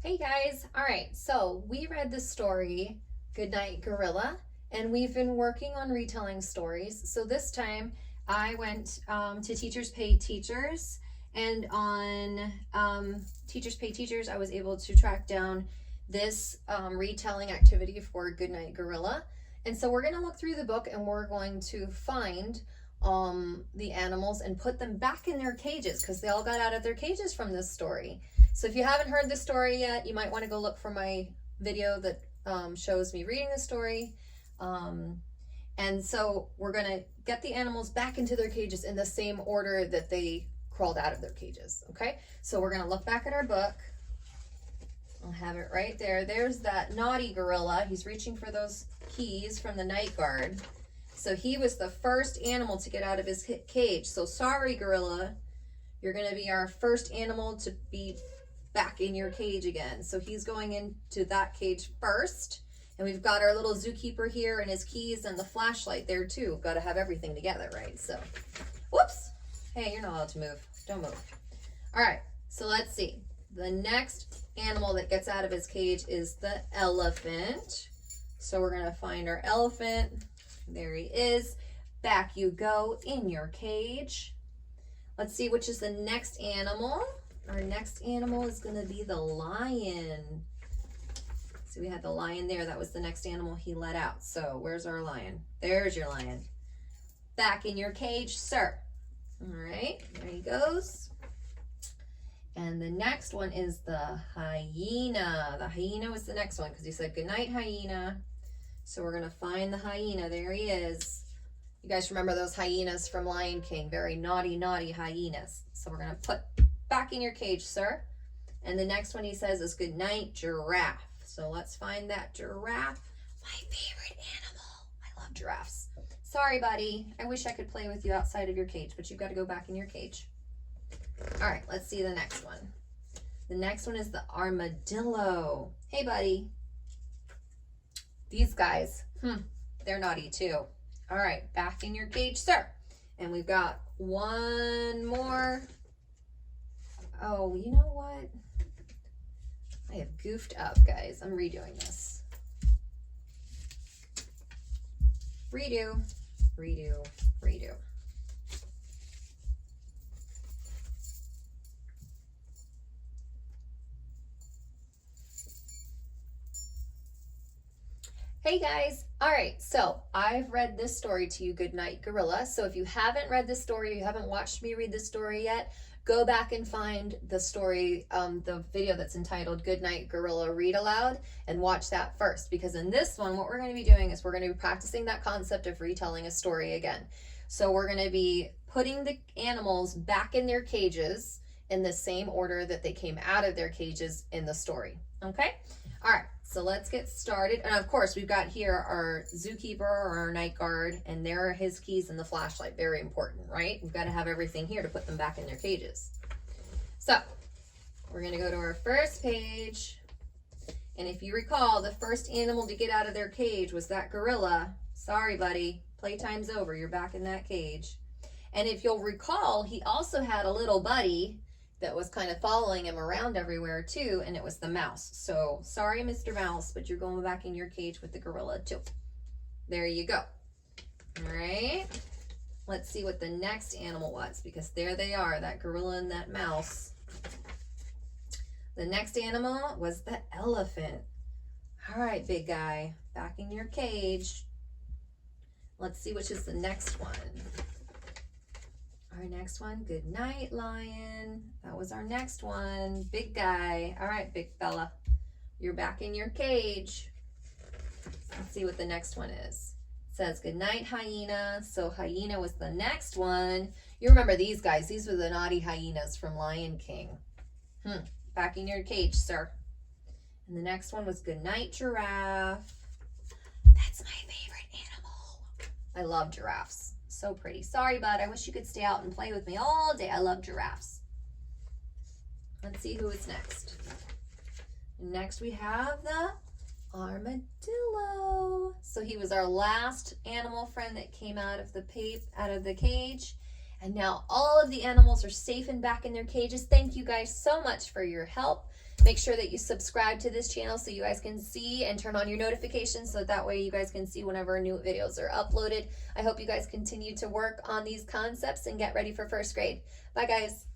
Hey guys, all right, so we read the story Goodnight Gorilla, and we've been working on retelling stories. So this time I went to Teachers Pay Teachers, and on Teachers Pay Teachers, I was able to track down this retelling activity for Goodnight Gorilla. And so we're going to look through the book and we're going to find the animals and put them back in their cages because they all got out of their cages from this story. So if you haven't heard the story yet, you might want to go look for my video that shows me reading the story. And so we're going to get the animals back into their cages in the same order that they crawled out of their cages. Okay, so we're going to look back at our book. I'll have it right there. There's that naughty gorilla. He's reaching for those keys from the night guard. So he was the first animal to get out of his cage. So sorry, gorilla. You're going to be our first animal to be back in your cage again. So he's going into that cage first. And we've got our little zookeeper here and his keys and the flashlight there too. We've got to have everything together, right? So, whoops. Hey, you're not allowed to move. Don't move. All right, so let's see. The next animal that gets out of his cage is the elephant. So we're going to find our elephant. There he is. Back you go in your cage. Let's see which is the next animal. Our next animal is going to be the lion. So we had the lion there. That was the next animal he let out. So where's our lion? There's your lion. Back in your cage, sir. All right, there he goes. And the next one is the hyena. The hyena was the next one because he said, "Goodnight, hyena." So we're going to find the hyena. There he is. You guys remember those hyenas from Lion King? Very naughty, naughty hyenas. So we're going to put back in your cage, sir. And the next one he says is "Goodnight, giraffe." So let's find that giraffe. My favorite animal. I love giraffes. Sorry, buddy. I wish I could play with you outside of your cage, but you've got to go back in your cage. All right, let's see the next one. The next one is the armadillo. Hey, buddy. These guys, they're naughty too. All right, back in your cage, sir. And we've got one more. Oh, you know what? I have goofed up, guys. I'm redoing this. Redo, redo, redo. Hey guys, all right, so I've read this story to you, Goodnight Gorilla. So if you haven't read this story, you haven't watched me read this story yet, go back and find the story, the video that's entitled Goodnight Gorilla Read Aloud, and watch that first. Because in this one, what we're going to be doing is we're going to be practicing that concept of retelling a story again. So we're going to be putting the animals back in their cages in the same order that they came out of their cages in the story, okay? All right, so let's get started. And of course, we've got here our zookeeper or our night guard, and there are his keys and the flashlight. Very important, right? We've got to have everything here to put them back in their cages. So we're going to go to our first page. And if you recall, the first animal to get out of their cage was that gorilla. Sorry, buddy. Playtime's over. You're back in that cage. And if you'll recall, he also had a little buddy that was kind of following him around everywhere too, and it was the mouse. So sorry, Mr. Mouse, but you're going back in your cage with the gorilla too. There you go. All right, let's see what the next animal was, because there they are, that gorilla and that mouse. The next animal was the elephant. All right, big guy, back in your cage. Let's see which is the next one. Our next one, Goodnight, lion. That was our next one. Big guy. All right, big fella. You're back in your cage. Let's see what the next one is. It says Goodnight, hyena. So hyena was the next one. You remember these guys. These were the naughty hyenas from Lion King. Back in your cage, sir. And the next one was Goodnight, giraffe. That's my favorite animal. I love giraffes. So pretty. Sorry, bud. I wish you could stay out and play with me all day. I love giraffes. Let's see who is next. Next we have the armadillo. So he was our last animal friend that came out of the cage. And now all of the animals are safe and back in their cages. Thank you guys so much for your help. Make sure that you subscribe to this channel so you guys can see, and turn on your notifications so that way you guys can see whenever new videos are uploaded. I hope you guys continue to work on these concepts and get ready for first grade. Bye, guys.